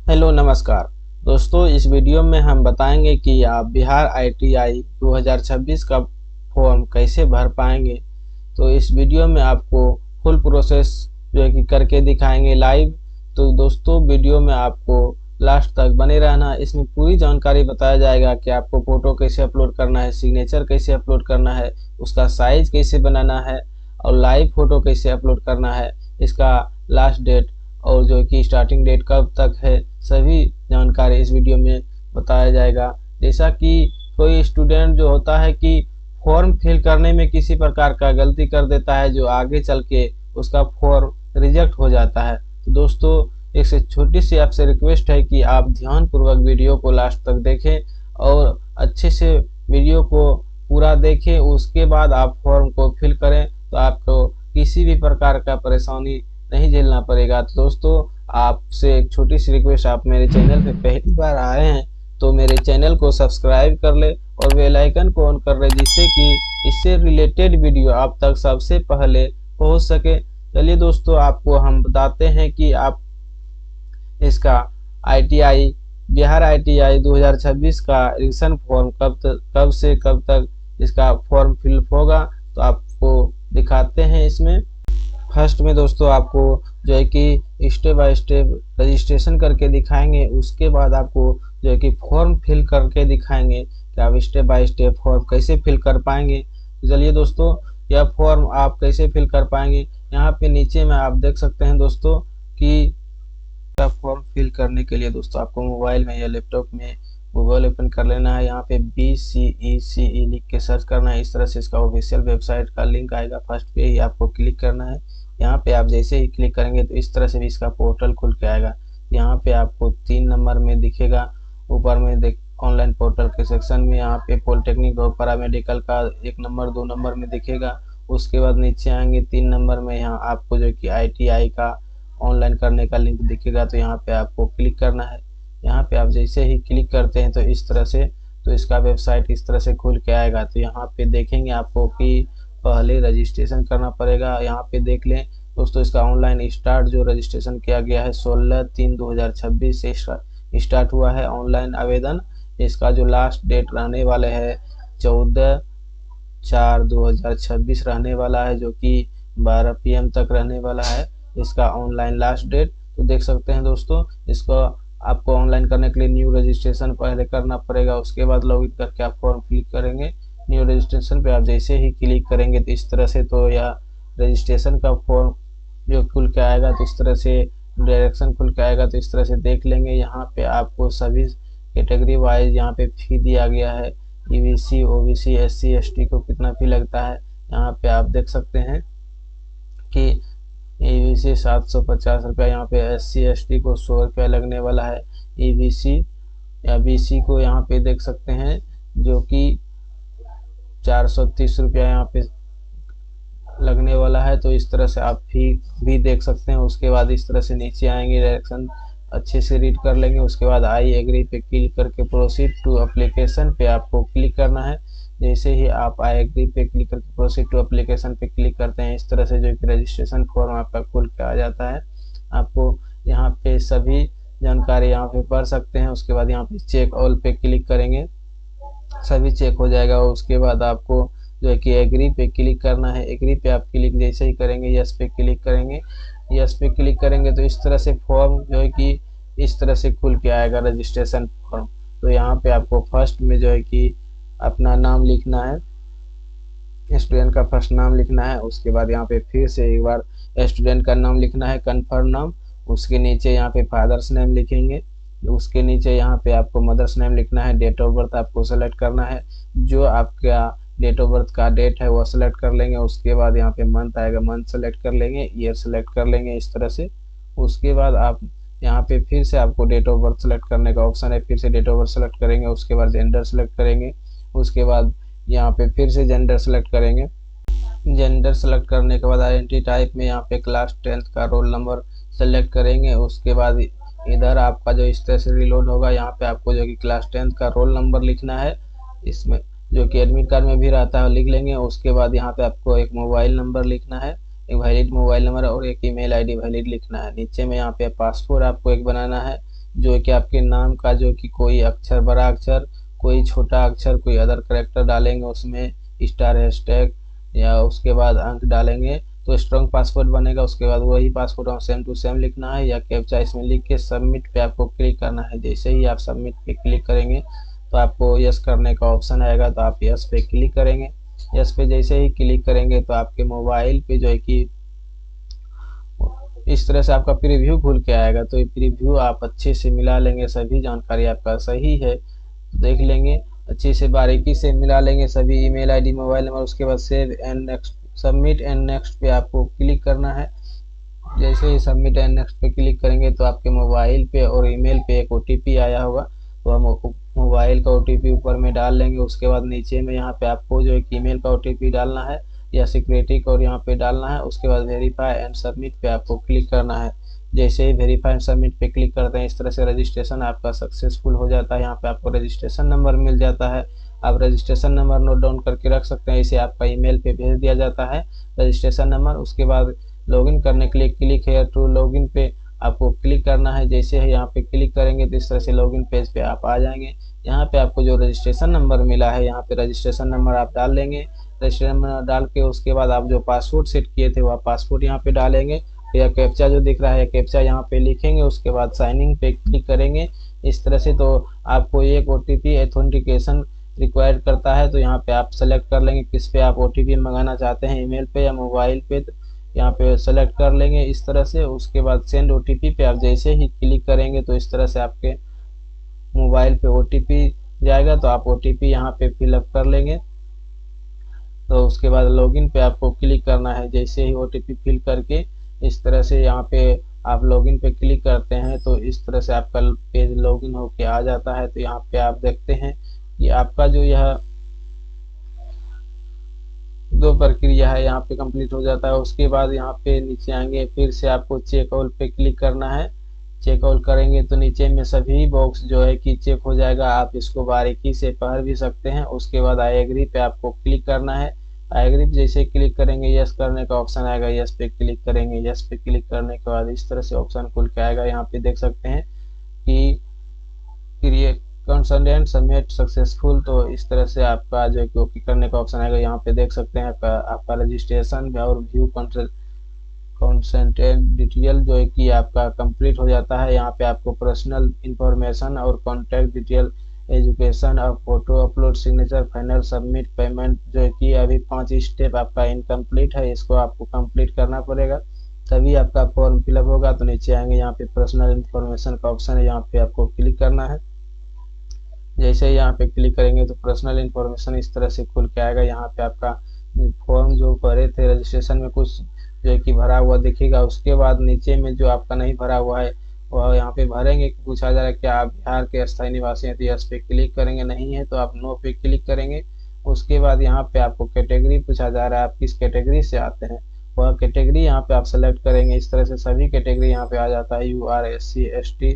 Hello नमस्कार दोस्तों। इस वीडियो में हम बताएंगे कि आप बिहार आईटीआई 2026 का फॉर्म कैसे भर पाएंगे। तो इस वीडियो में आपको फुल प्रोसेस जो है कि करके दिखाएंगे लाइव। तो दोस्तों वीडियो में आपको लास्ट तक बने रहना। इसमें पूरी जानकारी बताया जाएगा कि आपको फोटो कैसे अपलोड करना है, सिग्नेचर कैसे अपलोड करना है, उसका साइज कैसे बनाना है और लाइव फोटो कैसे अपलोड करना है, इसका लास्ट डेट और जो कि स्टार्टिंग डेट कब तक है, सभी जानकारी इस वीडियो में बताया जाएगा। जैसा कि कोई स्टूडेंट जो होता है कि फॉर्म फिल करने में किसी प्रकार का गलती कर देता है जो आगे चल के उसका फॉर्म रिजेक्ट हो जाता है। तो दोस्तों एक से छोटी सी आपसे रिक्वेस्ट है कि आप ध्यान पूर्वक वीडियो को लास्ट तक देखें और अच्छे से वीडियो को पूरा देखें, उसके बाद आप फॉर्म को फिल करें तो आपको किसी भी प्रकार का परेशानी नहीं झेलना पड़ेगा। तो दोस्तों आपसे एक छोटी सी रिक्वेस्ट, आप मेरे चैनल पे पहली बार आए हैं तो मेरे चैनल को सब्सक्राइब कर ले और बेल आइकन को ऑन कर ले, जिससे कि इससे रिलेटेड वीडियो आप तक सबसे पहले पहुंच सके। चलिए दोस्तों आपको हम बताते हैं कि आप इसका आईटीआई बिहार आईटीआई 2026 का एडमिशन फॉर्म कब से कब तक इसका फॉर्म फिलअप होगा, तो आपको दिखाते हैं। इसमें फर्स्ट में दोस्तों आपको जो है कि स्टेप बाय स्टेप रजिस्ट्रेशन करके दिखाएंगे, उसके बाद आपको जो है कि फॉर्म फिल करके दिखाएंगे कि आप स्टेप बाय स्टेप फॉर्म कैसे फिल कर पाएंगे। तो चलिए दोस्तों यह फॉर्म आप कैसे फिल कर पाएंगे, यहाँ पे नीचे में आप देख सकते हैं दोस्तों कि फॉर्म फिल करने के लिए दोस्तों आपको मोबाइल में या लैपटॉप में गूगल ओपन कर लेना है। यहाँ पे BCECE लिख के सर्च करना है। इस तरह से इसका ऑफिशियल वेबसाइट का लिंक आएगा, फर्स्ट पे ही आपको क्लिक करना है। यहाँ पे आप जैसे ही क्लिक करेंगे तो इस तरह से भी इसका पोर्टल खुल के आएगा। यहाँ पे आपको 3 नंबर में दिखेगा, ऊपर में देख ऑनलाइन पोर्टल के सेक्शन में यहाँ पे पॉलिटेक्निक और पैरामेडिकल का 1 नंबर 2 नंबर में दिखेगा। उसके बाद नीचे आएंगे 3 नंबर में, यहाँ आपको जो कि ITI का ऑनलाइन करने का लिंक दिखेगा, तो यहाँ पे आपको क्लिक करना है। यहाँ पे आप जैसे ही क्लिक करते हैं तो इस तरह से तो इसका वेबसाइट इस तरह से खुल के आएगा। तो यहाँ पे देखेंगे आपको कि पहले रजिस्ट्रेशन करना पड़ेगा। यहाँ पे देख लें दोस्तों इसका ऑनलाइन स्टार्ट जो रजिस्ट्रेशन किया गया है 16/3/2026 से स्टार्ट हुआ है ऑनलाइन आवेदन। इसका जो लास्ट डेट रहने वाले है 14/4/2026 रहने वाला है, जो कि 12 PM तक रहने वाला है इसका ऑनलाइन लास्ट डेट। तो देख सकते हैं दोस्तों इसको आपको ऑनलाइन करने के लिए न्यू रजिस्ट्रेशन पहले करना पड़ेगा, उसके बाद लॉगिन करके आप फॉर्म फिल करेंगे। न्यू रजिस्ट्रेशन पे आप जैसे ही क्लिक करेंगे तो इस तरह से तो यह रजिस्ट्रेशन का फॉर्म जो खुल के आएगा, तो इस तरह से डायरेक्शन खुल के आएगा। तो इस तरह से देख लेंगे। यहाँ पे आपको सभी कैटेगरी वाइज यहाँ पे फी दिया गया है। EBC OBC SC ST को कितना फी लगता है यहाँ पे आप देख सकते हैं कि EBC 750 रुपया, यहाँ पे SC ST को 100 रुपया लगने वाला है। EBC या BC को यहाँ पे देख सकते हैं जो कि 430 रुपया यहाँ पे लगने वाला है। तो इस तरह से आप फी भी देख सकते हैं। उसके बाद इस तरह से नीचे आएंगे, डायरेक्शन अच्छे से रीड कर लेंगे। उसके बाद आई एग्री पे क्लिक करके प्रोसीड टू एप्लीकेशन पे आपको क्लिक करना है। जैसे ही आप आई एग्री पे क्लिक करके प्रोसीड टू एप्लीकेशन पे क्लिक करते हैं, इस तरह से जो कि रजिस्ट्रेशन फॉर्म आपका खुल के आ जाता है। आपको यहाँ पे सभी जानकारी यहाँ पे पढ़ सकते हैं। उसके बाद यहाँ पे चेक ऑल पे क्लिक करेंगे, सभी चेक हो जाएगा। उसके बाद आपको जो है कि एग्री पे क्लिक करना है। एग्री पे आप क्लिक जैसे ही करेंगे यस पे क्लिक करेंगे। यस पे क्लिक करेंगे तो इस तरह से फॉर्म जो है कि इस तरह से खुल के आएगा रजिस्ट्रेशन फॉर्म। तो यहाँ पे आपको फर्स्ट में जो है कि अपना नाम लिखना है, स्टूडेंट का फर्स्ट नाम लिखना है। उसके बाद यहाँ पे फिर से एक बार स्टूडेंट का नाम लिखना है, कन्फर्म नाम। उसके नीचे यहाँ पे फादर्स नेम लिखेंगे। उसके नीचे यहाँ पे आपको मदर्स नेम लिखना है। डेट ऑफ बर्थ आपको सेलेक्ट करना है, जो आपका डेट ऑफ बर्थ का डेट है वो सेलेक्ट कर लेंगे। उसके बाद यहाँ पे मंथ आएगा, मंथ सेलेक्ट कर लेंगे, ईयर सेलेक्ट कर लेंगे इस तरह से। उसके बाद आप यहाँ पे फिर से आपको डेट ऑफ बर्थ सेलेक्ट करने का ऑप्शन है, फिर से डेट ऑफ बर्थ सेलेक्ट करेंगे। उसके बाद जेंडर सेलेक्ट करेंगे। उसके बाद यहाँ पे फिर से जेंडर सेलेक्ट करेंगे। जेंडर सेलेक्ट करने के बाद आइडेंटिटी टाइप में यहाँ पे क्लास 10th का रोल नंबर सेलेक्ट करेंगे। उसके बाद इधर आपका जो इस तरह से रिलोड होगा, यहाँ पे आपको जो कि क्लास 10th का रोल नंबर लिखना है, इसमें जो कि एडमिट कार्ड में भी रहता है लिख लेंगे। उसके बाद यहाँ पे आपको एक मोबाइल नंबर लिखना है, एक वैलिड मोबाइल नंबर और एक ईमेल आईडी वैलिड लिखना है। नीचे में यहाँ पे पासपोर्ट आपको एक बनाना है। जो है कि आपके नाम का जो कि कोई अक्षर, बड़ा अक्षर, कोई छोटा अक्षर, कोई अदर करेक्टर डालेंगे उसमें, स्टार हैशटैग, या उसके बाद अंक डालेंगे तो स्ट्रॉन्ग पासवर्ड बनेगा। उसके बाद वही पासवर्ड हम सेम टू सेम लिखना है या कैप्चा इसमें लिख के सबमिट पे आपको क्लिक करना है। जैसे ही आप सबमिट पे क्लिक करेंगे तो आपको यस करने का ऑप्शन आएगा, तो आप यस पे क्लिक करेंगे। यस पे जैसे ही क्लिक करेंगे तो आपके मोबाइल पे जो है कि इस तरह से आपका प्रीव्यू खुल के आएगा। तो ये प्रीव्यू आप अच्छे से मिला लेंगे, सभी जानकारी आपका सही है तो देख लेंगे, अच्छे से बारीकी से मिला लेंगे सभी ईमेल आईडी, मोबाइल नंबर। उसके बाद save and next, submit and next पे आपको क्लिक करना है। जैसे ही सबमिट एंड नेक्स्ट पे क्लिक करेंगे तो आपके मोबाइल पे और ईमेल पे एक ओटीपी आया होगा, तो हम मोबाइल का ओटीपी ऊपर में डाल लेंगे। उसके बाद नीचे में यहाँ पे आपको जो एक ईमेल का ओटीपी डालना है या सिक्योरिटी कोड यहाँ पे डालना है। उसके बाद वेरीफाई एंड सबमिट पे आपको क्लिक करना है। जैसे ही वेरीफाई एंड सबमिट पे क्लिक करते हैं इस तरह से रजिस्ट्रेशन आपका सक्सेसफुल हो जाता है। यहाँ पे आपको रजिस्ट्रेशन नंबर मिल जाता है, आप रजिस्ट्रेशन नंबर नोट डाउन करके रख सकते हैं, इसे आपका ईमेल पे भेज दिया जाता है रजिस्ट्रेशन नंबर। उसके बाद लॉगिन करने के लिए क्लिक हेयर टू लॉगिन पे आपको क्लिक करना है। जैसे ही यहाँ पे क्लिक करेंगे तो इस तरह से लॉगिन पेज पे आप आ जाएंगे। यहाँ पे आपको जो रजिस्ट्रेशन नंबर मिला है यहाँ पे रजिस्ट्रेशन नंबर आप डाल लेंगे। रजिस्ट्रेशन नंबर डाल के उसके बाद आप जो पासवर्ड सेट किए थे वह पासवर्ड यहाँ पे डालेंगे, या कैप्चा जो दिख रहा है कैप्चा यहाँ पे लिखेंगे। उसके बाद साइनिंग पे क्लिक करेंगे इस तरह से। तो आपको एक ओटीपी ऑथेंटिकेशन रिक्वायर्ड करता है, तो यहाँ पे आप सेलेक्ट कर लेंगे किस पे आप ओटीपी मंगाना चाहते हैं, ईमेल पे या मोबाइल पे, तो यहाँ पे सेलेक्ट कर लेंगे इस तरह से। उसके बाद सेंड ओटीपी पे आप जैसे ही क्लिक करेंगे तो इस तरह से आपके मोबाइल पे ओटीपी जाएगा, तो आप ओटीपी यहाँ पे फिलअप कर लेंगे। तो उसके बाद लॉगिन पे आपको क्लिक करना है। जैसे ही ओटीपी फिल करके इस तरह से यहाँ पे आप लॉगिन पे क्लिक करते हैं तो इस तरह से आपका पेज लॉगिन होके आ जाता है। तो यहाँ पे आप देखते हैं कि आपका जो यह दो प्रक्रिया है यहाँ पे कंप्लीट हो जाता है। उसके बाद यहाँ पे नीचे आएंगे, फिर से आपको चेक ऑल पे क्लिक करना है। चेक ऑल करेंगे तो नीचे में सभी बॉक्स जो है कि चेक हो जाएगा, आप इसको बारीकी से पढ़ भी सकते हैं। उसके बाद आई एग्री पे आपको क्लिक करना है। आई एग्री पे जैसे क्लिक करेंगे यस करने का ऑप्शन आएगा, यस पे क्लिक करेंगे। यस पे क्लिक करने के बाद इस तरह से ऑप्शन खुल के आएगा। यहाँ पे देख सकते हैं कि क्रिएट कंसल्टेंट सबमिट सक्सेसफुल, तो इस तरह से आपका जो है कि ओके करने का ऑप्शन आएगा। यहाँ पे देख सकते हैं आपका रजिस्ट्रेशन और व्यू कंसल्टेंट डिटेल जो है कि आपका कंप्लीट हो जाता है। यहाँ पे आपको पर्सनल इंफॉर्मेशन और कॉन्टैक्ट डिटेल, एजुकेशन और photo upload, signature, final, submit, payment जो है कि अभी 5 स्टेप आपका इनकम्प्लीट है, इसको आपको कंप्लीट करना पड़ेगा तभी आपका फॉर्म फिलअप होगा। तो नीचे आएंगे यहाँ पे पर्सनल इंफॉर्मेशन का ऑप्शन है, यहाँ पे आपको क्लिक करना है। जैसे ही यहाँ पे क्लिक करेंगे तो पर्सनल इंफॉर्मेशन इस तरह से खुल के आएगा। यहाँ पे आपका फॉर्म जो भरे थे रजिस्ट्रेशन में कुछ जो है कि भरा हुआ दिखेगा। उसके बाद नीचे में जो आपका नहीं भरा हुआ है वह यहाँ पे भरेंगे। पूछा जा रहा है क्या आप बिहार के अस्थायी निवासी हैं, तो यस पे क्लिक करेंगे, नहीं है तो आप नो पे क्लिक करेंगे। उसके बाद यहाँ पे आपको कैटेगरी पूछा जा रहा है, आप किस कैटेगरी से आते हैं, वह कैटेगरी यहाँ पे आप सेलेक्ट करेंगे। इस तरह से सभी कैटेगरी यहाँ पे आ जाता है, UR SC ST,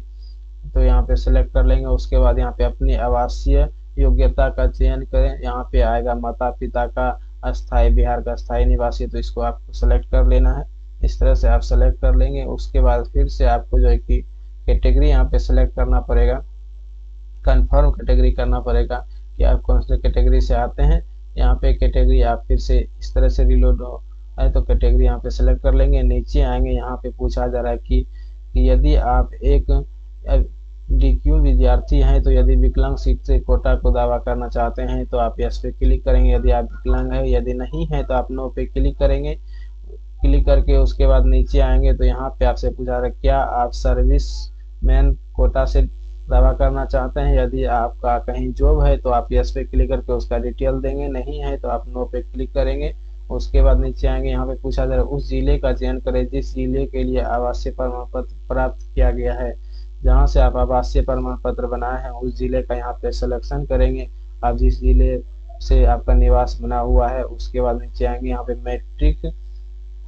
तो यहाँ पे सेलेक्ट कर लेंगे। उसके बाद यहाँ पे अपनी आवासीय योग्यता का चयन करें, यहाँ पे आएगा माता पिता का अस्थायी, बिहार का अस्थायी निवासी, तो इसको आपको सेलेक्ट कर लेना है। इस तरह से आप सेलेक्ट कर लेंगे। उसके बाद फिर से आपको जो है कि कैटेगरी यहाँ पे सेलेक्ट करना पड़ेगा, कंफर्म कैटेगरी करना पड़ेगा कि आप कौन से कैटेगरी से आते हैं। यहाँ पे कैटेगरी आप फिर से इस तरह से रिलोड हो है तो कैटेगरी यहाँ पे सेलेक्ट कर लेंगे। नीचे आएंगे, यहाँ पे पूछा जा रहा है कि यदि आप एक DQ विद्यार्थी हैं, तो यदि विकलांग सीट से कोटा को दावा करना चाहते हैं तो आप यस पे क्लिक करेंगे, यदि आप विकलांग है, यदि नहीं है तो आप नो पे क्लिक करेंगे। क्लिक करके उसके बाद नीचे आएंगे तो यहाँ पे आपसे पूछा रहा है क्या आप सर्विस मैन कोटा से दावा करना चाहते हैं, यदि आपका कहीं जॉब है तो आप यस पे क्लिक करके उसका डिटेल देंगे, नहीं है तो आप नो पे क्लिक करेंगे। उसके बाद नीचे आएंगे, यहाँ पे पूछा जा रहा है उस जिले का चयन करें जिस जिले के लिए आवासीय प्रमाण पत्र प्राप्त किया गया है। जहाँ से आप आवासीय प्रमाण पत्र बनाए हैं उस जिले का यहाँ पे सिलेक्शन करेंगे, आप जिस जिले से आपका निवास बना हुआ है। उसके बाद नीचे आएंगे, यहाँ पे मैट्रिक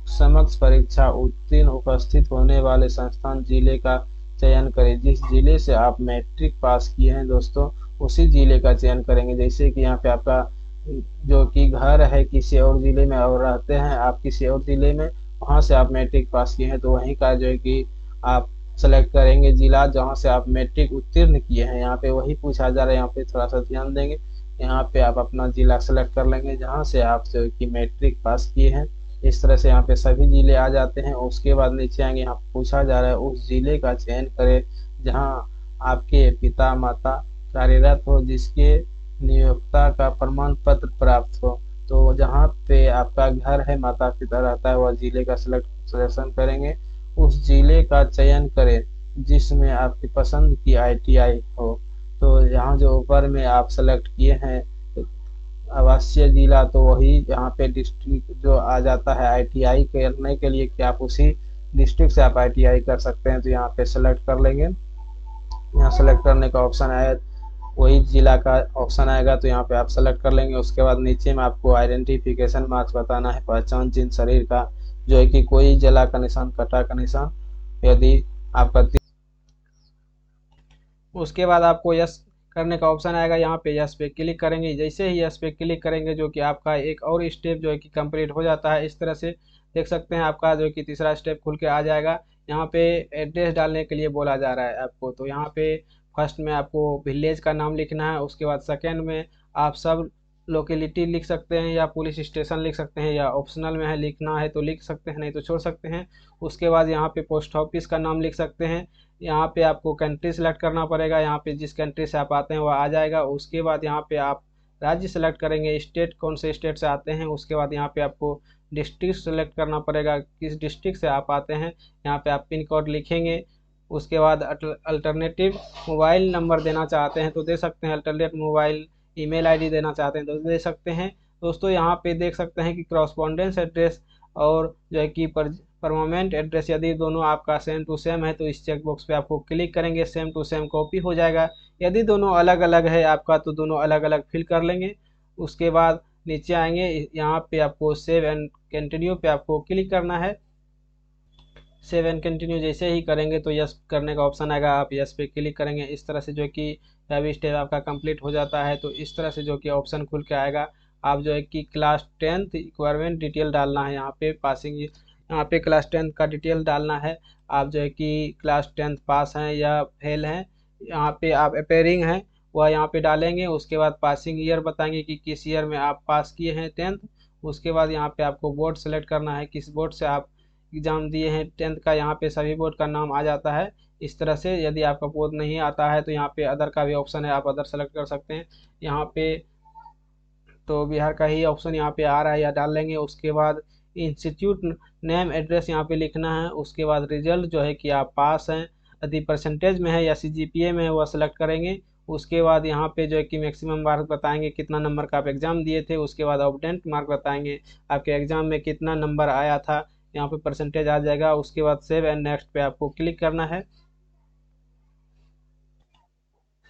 समकक्ष परीक्षा उत्तीर्ण उपस्थित होने वाले संस्थान जिले का चयन करें। जिस जिले से आप मैट्रिक पास किए हैं दोस्तों उसी जिले का चयन करेंगे। जैसे कि यहाँ पे आपका जो कि घर है किसी और जिले में और रहते हैं आप किसी और जिले में, वहाँ से आप मैट्रिक पास किए हैं तो वहीं का जो है कि आप सेलेक्ट करेंगे जिला जहाँ से आप मैट्रिक उत्तीर्ण किए हैं, यहाँ पे वही पूछा जा रहा है, यहाँ पे थोड़ा सा ध्यान देंगे। यहाँ पे आप अपना जिला सेलेक्ट कर लेंगे जहाँ से आप जो कि मैट्रिक पास किए हैं। इस तरह से यहाँ पे सभी जिले आ जाते हैं। उसके बाद नीचे आएंगे, यहाँ पूछा जा रहा है उस जिले का चयन करें जहाँ आपके पिता माता कार्यरत हो, जिसके नियोक्ता का प्रमाण पत्र प्राप्त हो। तो जहाँ पे आपका घर है, माता पिता रहता है, वह जिले का सिलेक्शन करेंगे। उस जिले का चयन करें जिसमें आपकी पसंद की ITI हो। तो यहाँ जो ऊपर में आप सेलेक्ट किए हैं आवासीय जिला, तो वही यहाँ पे डिस्ट्रिक्ट जो आ जाता है ITI करने के लिए कि आप उसी डिस्ट्रिक्ट से आप ITI कर सकते हैं। तो यहाँ पे सेलेक्ट कर लेंगे। यहाँ सेलेक्ट करने का ऑप्शन आया, वही जिला का ऑप्शन आएगा, तो यहाँ पे आप सेलेक्ट कर लेंगे। उसके बाद नीचे में आपको आइडेंटिफिकेशन मार्क्स बताना है, पहचान चिन्ह शरीर का, जो है कि कोई जला का निशान, कटा का निशान, यदि आपका। उसके बाद आपको यस करने का ऑप्शन आएगा, यहाँ पे यस पे क्लिक करेंगे। जैसे ही यस पे क्लिक करेंगे जो कि आपका एक और स्टेप जो है कि कंप्लीट हो जाता है। इस तरह से देख सकते हैं आपका जो कि तीसरा स्टेप खुल के आ जाएगा। यहाँ पे एड्रेस डालने के लिए बोला जा रहा है आपको, तो यहाँ पे फर्स्ट में आपको विलेज का नाम लिखना है। उसके बाद सेकेंड में आप सब लोकेलिटी लिख सकते हैं या पुलिस स्टेशन लिख सकते हैं, या ऑप्शनल में है लिखना है तो लिख सकते हैं, नहीं तो छोड़ सकते हैं। उसके बाद यहाँ पे पोस्ट ऑफिस का नाम लिख सकते हैं। यहाँ पे आपको कंट्री सेलेक्ट करना पड़ेगा, यहाँ पे जिस कंट्री से आप आते हैं वह आ जाएगा। उसके बाद यहाँ पे आप राज्य सेलेक्ट करेंगे, स्टेट कौन से स्टेट से आते हैं। उसके बाद यहाँ पे आपको डिस्ट्रिक्ट सेलेक्ट करना पड़ेगा, किस डिस्ट्रिक्ट से आप आते हैं। यहाँ पे आप पिन कोड लिखेंगे। उसके बाद अल्टरनेटिव मोबाइल नंबर देना चाहते हैं तो दे सकते हैं, अल्टरनेट मोबाइल ईमेल आईडी देना चाहते हैं तो दे सकते हैं। दोस्तों यहाँ पे देख सकते हैं कि क्रॉसपॉन्डेंस एड्रेस और जो है कि परमानेंट एड्रेस, यदि दोनों आपका सेम टू सेम है तो इस चेक बॉक्स पे आपको क्लिक करेंगे, सेम टू सेम कॉपी हो जाएगा। यदि दोनों अलग अलग है आपका तो दोनों अलग अलग फिल कर लेंगे। उसके बाद नीचे आएंगे, यहाँ पे आपको सेव एंड कंटिन्यू पे आपको क्लिक करना है। सेव एंड कंटिन्यू जैसे ही करेंगे तो यस करने का ऑप्शन आएगा, आप यस पे क्लिक करेंगे। इस तरह से जो कि अभी स्टेप आपका कंप्लीट हो जाता है। तो इस तरह से जो कि ऑप्शन खुल के आएगा। आप जो है कि क्लास 10th रिक्वायरमेंट डिटेल डालना है, यहाँ पे पासिंग, यहाँ पे क्लास 10th का डिटेल डालना है। आप जो है कि क्लास 10th पास हैं या फेल हैं, यहाँ पे आप अपेयरिंग हैं वह यहाँ पे डालेंगे। उसके बाद पासिंग ईयर बताएंगे कि किस ईयर में आप पास किए हैं 10th। उसके बाद यहाँ पे आपको बोर्ड सेलेक्ट करना है, किस बोर्ड से आप एग्ज़ाम दिए हैं 10th का। यहाँ पे सभी बोर्ड का नाम आ जाता है। इस तरह से यदि आपका बोर्ड नहीं आता है तो यहाँ पे अदर का भी ऑप्शन है, आप अदर सेलेक्ट कर सकते हैं। यहाँ पे तो बिहार का ही ऑप्शन यहाँ पे आ रहा है, या डाल लेंगे। उसके बाद इंस्टीट्यूट नेम एड्रेस यहाँ पे लिखना है। उसके बाद रिजल्ट जो है कि आप पास हैं, यदि परसेंटेज में है या CGPA में है वह सेलेक्ट करेंगे। उसके बाद यहाँ पे जो है कि मैक्सिमम मार्क बताएंगे, कितना नंबर का आप एग्ज़ाम दिए थे। उसके बाद ऑब्टेंट मार्क बताएंगे, आपके एग्ज़ाम में कितना नंबर आया था, यहाँ पे परसेंटेज आ जाएगा। उसके बाद सेव एंड नेक्स्ट पे आपको क्लिक करना है।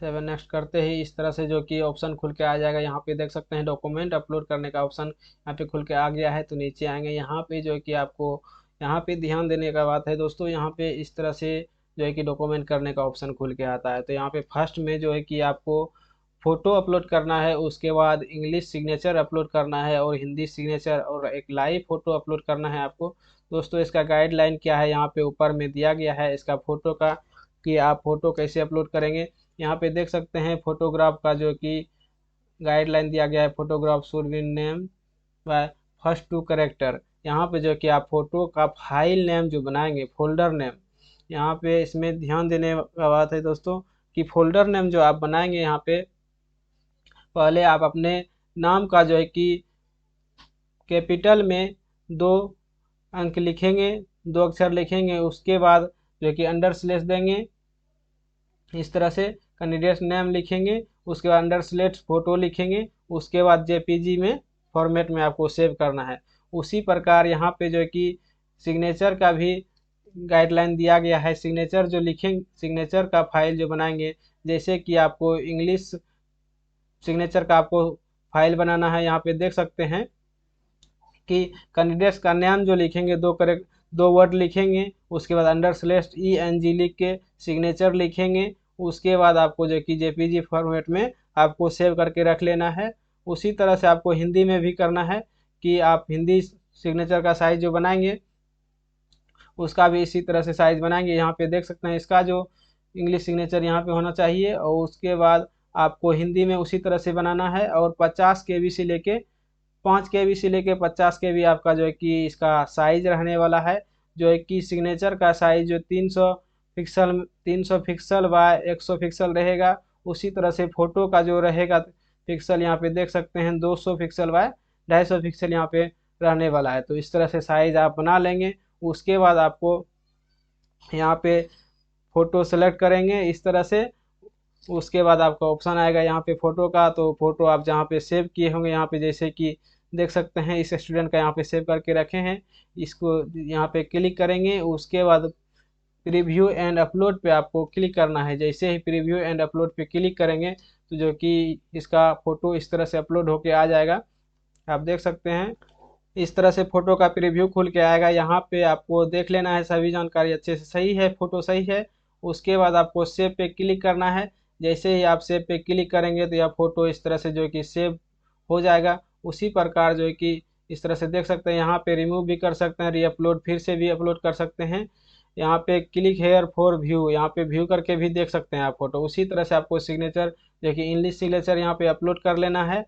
सेवन नेक्स्ट करते ही इस तरह से जो कि ऑप्शन खुल के आ जाएगा। यहाँ पे देख सकते हैं डॉक्यूमेंट अपलोड करने का ऑप्शन यहाँ पे खुल के आ गया है। तो नीचे आएंगे, यहाँ पे जो है कि आपको यहाँ पे ध्यान देने का बात है दोस्तों, यहाँ पे इस तरह से जो है कि डॉक्यूमेंट करने का ऑप्शन खुल के आता है। तो यहाँ पे फर्स्ट में जो है कि आपको फ़ोटो अपलोड करना है, उसके बाद इंग्लिश सिग्नेचर अपलोड करना है और हिंदी सिग्नेचर, और एक लाइव फ़ोटो अपलोड करना है आपको। दोस्तों इसका गाइडलाइन क्या है यहाँ पे ऊपर में दिया गया है इसका फ़ोटो का, कि आप फ़ोटो कैसे अपलोड करेंगे। यहाँ पे देख सकते हैं फोटोग्राफ का जो कि गाइडलाइन दिया गया है, photograph should be name by first two character. यहाँ पे जो कि आप फोटो का फाइल नेम जो बनाएंगे, फोल्डर नेम, यहाँ पे इसमें ध्यान देने का बात है दोस्तों कि फोल्डर नेम जो आप बनाएंगे, यहाँ पे पहले आप अपने नाम का जो है कि कैपिटल में 2 अंक लिखेंगे, 2 अक्षर लिखेंगे। उसके बाद जो है कि अंडर स्लेश देंगे, इस तरह से कैंडिडेट नेम लिखेंगे। उसके बाद अंडर स्लेश फोटो लिखेंगे। उसके बाद JPG में फॉर्मेट में आपको सेव करना है। उसी प्रकार यहाँ पे जो है कि सिग्नेचर का भी गाइडलाइन दिया गया है। सिग्नेचर जो लिखेंगे, सिग्नेचर का फाइल जो बनाएंगे, जैसे कि आपको इंग्लिश सिग्नेचर का आपको फाइल बनाना है। यहाँ पे देख सकते हैं कि कैंडिडेट्स का नाम जो लिखेंगे, 2 वर्ड लिखेंगे। उसके बाद अंडर स्लेश ENG लिख के सिग्नेचर लिखेंगे। उसके बाद आपको जो कि JPG फॉर्मेट में आपको सेव करके रख लेना है। उसी तरह से आपको हिंदी में भी करना है कि आप हिंदी सिग्नेचर का साइज जो बनाएंगे उसका भी इसी तरह से साइज बनाएंगे। यहाँ पे देख सकते हैं इसका जो इंग्लिश सिग्नेचर यहाँ पे होना चाहिए, और उसके बाद आपको हिंदी में उसी तरह से बनाना है। और 50 KB से लेके 5 KB से लेके 50 KB आपका जो है कि इसका साइज रहने वाला है। जो है कि सिग्नेचर का साइज जो 300 पिक्सल बाय 100 पिक्सल रहेगा। उसी तरह से फोटो का जो रहेगा पिक्सल यहाँ पे देख सकते हैं 200 पिक्सल बाय 250 पिक्सल यहाँ पे रहने वाला है। तो इस तरह से साइज आप बना लेंगे। उसके बाद आपको यहाँ पे फोटो सेलेक्ट करेंगे इस तरह से। उसके बाद आपका ऑप्शन आएगा यहाँ पे फोटो का, तो फोटो आप जहाँ पे सेव किए होंगे यहाँ पे जैसे कि देख सकते हैं इस स्टूडेंट का यहाँ पे सेव करके रखे हैं, इसको यहाँ पे क्लिक करेंगे। उसके बाद प्रीव्यू एंड अपलोड पे आपको क्लिक करना है। जैसे ही प्रीव्यू एंड अपलोड पे क्लिक करेंगे तो जो कि इसका फोटो इस तरह से अपलोड होके आ जाएगा। आप देख सकते हैं इस तरह से फोटो का प्रीव्यू खुल के आएगा। यहाँ पे आपको देख लेना है सभी जानकारी अच्छे से सही है, फोटो सही है। उसके बाद आपको सेव पे क्लिक करना है। जैसे ही आप सेव पे क्लिक करेंगे तो यह फोटो इस तरह से जो कि सेव हो जाएगा। उसी प्रकार जो है कि इस तरह से देख सकते हैं, यहाँ पे रिमूव भी कर सकते हैं, रीअपलोड फिर से भी अपलोड कर सकते हैं। यहाँ पे क्लिक हेयर फॉर व्यू, यहाँ पे व्यू करके भी देख सकते हैं आप फोटो। उसी तरह से आपको सिग्नेचर जो कि इंग्लिश सिग्नेचर यहाँ पे अपलोड कर लेना है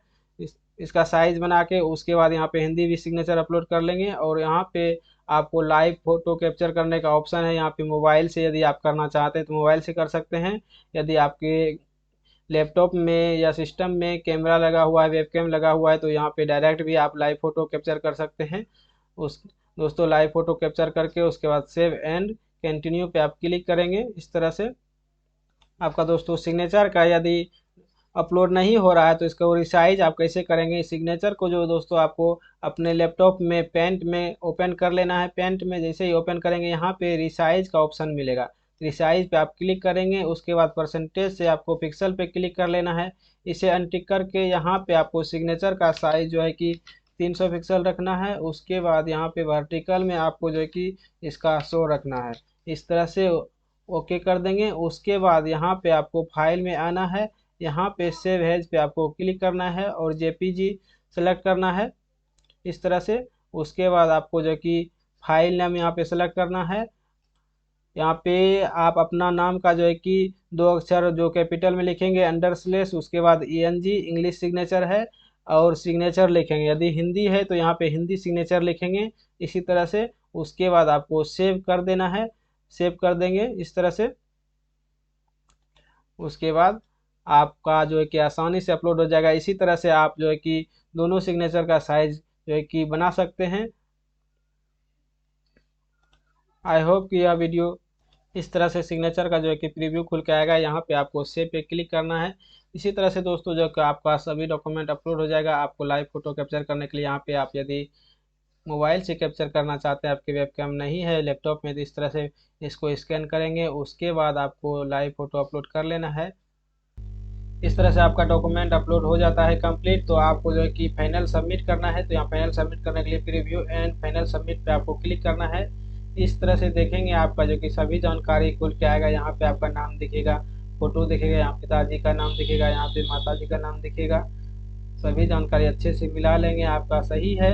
इसका साइज बना के। उसके बाद यहाँ पे हिंदी भी सिग्नेचर अपलोड कर लेंगे। और यहाँ पे आपको लाइव फोटो कैप्चर करने का ऑप्शन है। यहाँ पे मोबाइल से यदि आप करना चाहते हैं तो मोबाइल से कर सकते हैं। यदि आपके लैपटॉप में या सिस्टम में कैमरा लगा हुआ है, वेबकैम लगा हुआ है, तो यहाँ पे डायरेक्ट भी आप लाइव फोटो कैप्चर कर सकते हैं। उस दोस्तों लाइव फोटो कैप्चर करके उसके बाद सेव एंड कंटिन्यू पे आप क्लिक करेंगे। इस तरह से आपका दोस्तों सिग्नेचर का यदि अपलोड नहीं हो रहा है तो इसका रिसाइज आप कैसे करेंगे। सिग्नेचर को जो दोस्तों आपको अपने लैपटॉप में पेंट में ओपन कर लेना है। पेंट में जैसे ही ओपन करेंगे यहाँ पे रिसाइज का ऑप्शन मिलेगा। रिसाइज पे आप क्लिक करेंगे। उसके बाद परसेंटेज से आपको पिक्सल पे क्लिक कर लेना है। इसे अनटिक करके यहाँ पे आपको सिग्नेचर का साइज जो है कि 300 पिक्सल रखना है। उसके बाद यहाँ पे वर्टिकल में आपको जो है कि इसका शो रखना है। इस तरह से ओके कर देंगे। उसके बाद यहाँ पे आपको फाइल में आना है। यहाँ पे सेव एज पे आपको क्लिक करना है और जेपीजी सेलेक्ट करना है इस तरह से। उसके बाद आपको जो कि फाइल नाम यहाँ पे सेलेक्ट करना है। यहाँ पे आप अपना नाम का जो है कि 2 अक्षर जो कैपिटल में लिखेंगे, अंडर/, उसके बाद ENG इंग्लिश सिग्नेचर है, और सिग्नेचर लिखेंगे। यदि हिंदी है तो यहाँ पे हिंदी सिग्नेचर लिखेंगे इसी तरह से। उसके बाद आपको सेव कर देना है, सेव कर देंगे इस तरह से। उसके बाद आपका जो है कि आसानी से अपलोड हो जाएगा। इसी तरह से आप जो है कि दोनों सिग्नेचर का साइज जो है कि बना सकते हैं। आई होप कि यह वीडियो इस तरह से सिग्नेचर का जो है कि प्रीव्यू खुल के आएगा। यहाँ पे आपको सेव पे क्लिक करना है। इसी तरह से दोस्तों जो कि आपका सभी डॉक्यूमेंट अपलोड हो जाएगा। आपको लाइव फोटो कैप्चर करने के लिए यहाँ पे आप यदि मोबाइल से कैप्चर करना चाहते हैं, आपके वेबकैम नहीं है लैपटॉप में, तो इस तरह से इसको स्कैन करेंगे। उसके बाद आपको लाइव फोटो अपलोड कर लेना है। इस तरह से आपका डॉक्यूमेंट अपलोड हो जाता है कंप्लीट। तो आपको जो है कि फाइनल सबमिट करना है। तो यहाँ फाइनल सबमिट करने के लिए प्रीव्यू एंड फाइनल सबमिट पे आपको क्लिक करना है। इस तरह से देखेंगे आपका जो कि सभी जानकारी खुल के आएगा। यहाँ पे आपका नाम दिखेगा, फोटो दिखेगा, यहाँ पिताजी का नाम दिखेगा, यहाँ पे माताजी का नाम दिखेगा। सभी जानकारी अच्छे से मिला लेंगे, आपका सही है।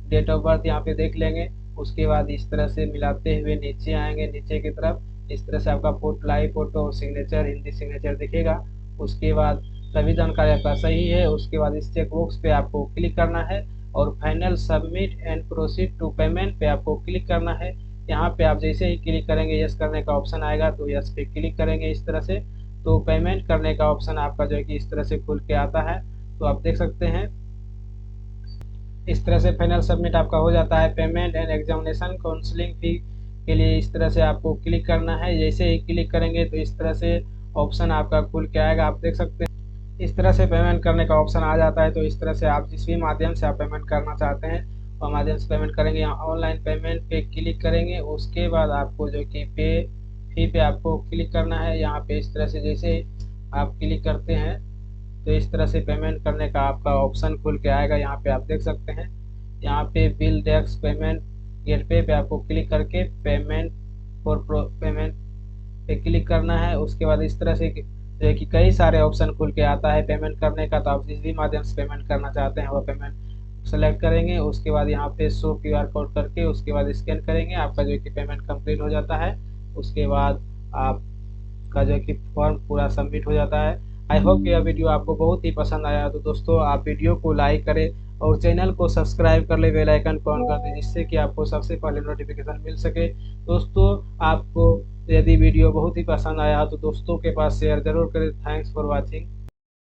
डेट ऑफ बर्थ यहाँ पे देख लेंगे। उसके बाद इस तरह से मिलाते हुए नीचे आएंगे, नीचे की तरफ इस तरह से आपका फोटो, लाइव फोटो और सिग्नेचर, हिंदी सिग्नेचर दिखेगा। उसके बाद सभी जानकारी आपका सही है। उसके बाद इस चेक बॉक्स पे आपको क्लिक करना है और final submit and proceed to payment पे आपको क्लिक करना है। यहाँ पे आप जैसे ही क्लिक करेंगे यस करने का ऑप्शन आएगा, तो यस पे क्लिक करेंगे इस तरह से। तो पेमेंट करने का ऑप्शन आपका जो है कि इस तरह से खुल के आता है। तो आप देख सकते हैं इस तरह से फाइनल सबमिट आपका हो जाता है। पेमेंट एंड एग्जामिनेशन काउंसलिंग फी के लिए इस तरह से आपको क्लिक करना है। जैसे ही क्लिक करेंगे तो इस तरह से ऑप्शन आपका खुल के आएगा। आप देख सकते हैं इस तरह से पेमेंट करने का ऑप्शन आ जाता है। तो इस तरह से आप जिस भी माध्यम से आप पेमेंट करना चाहते हैं वह माध्यम से पेमेंट करेंगे। यहाँ ऑनलाइन पेमेंट पे क्लिक करेंगे। उसके बाद आपको जो कि पे फी पे आपको क्लिक करना है। यहाँ पे इस तरह से जैसे आप क्लिक करते हैं तो इस तरह से पेमेंट करने का आपका ऑप्शन खुल के आएगा। यहाँ पे आप देख सकते हैं, यहाँ पे बिल डेस्क पेमेंट गेटवे पे आपको क्लिक करके पेमेंट फॉर पेमेंट पे क्लिक करना है। उसके बाद इस तरह से जो है कि कई सारे ऑप्शन खुल के आता है पेमेंट करने का। तो आप जिस भी माध्यम से पेमेंट करना चाहते हैं वह पेमेंट सेलेक्ट करेंगे। उसके बाद यहाँ पे शो क्यूआर कोड करके उसके बाद स्कैन करेंगे, आपका जो है कि पेमेंट कंप्लीट हो जाता है। उसके बाद आपका जो है कि फॉर्म पूरा सबमिट हो जाता है। आई होप कि यह वीडियो आपको बहुत ही पसंद आया। तो दोस्तों आप वीडियो को लाइक करें और चैनल को सब्सक्राइब कर ले, बेल आइकन को ऑन कर दें, जिससे कि आपको सबसे पहले नोटिफिकेशन मिल सके। दोस्तों आपको यदि वीडियो बहुत ही पसंद आया तो दोस्तों के पास शेयर जरूर करें। Thanks for watching.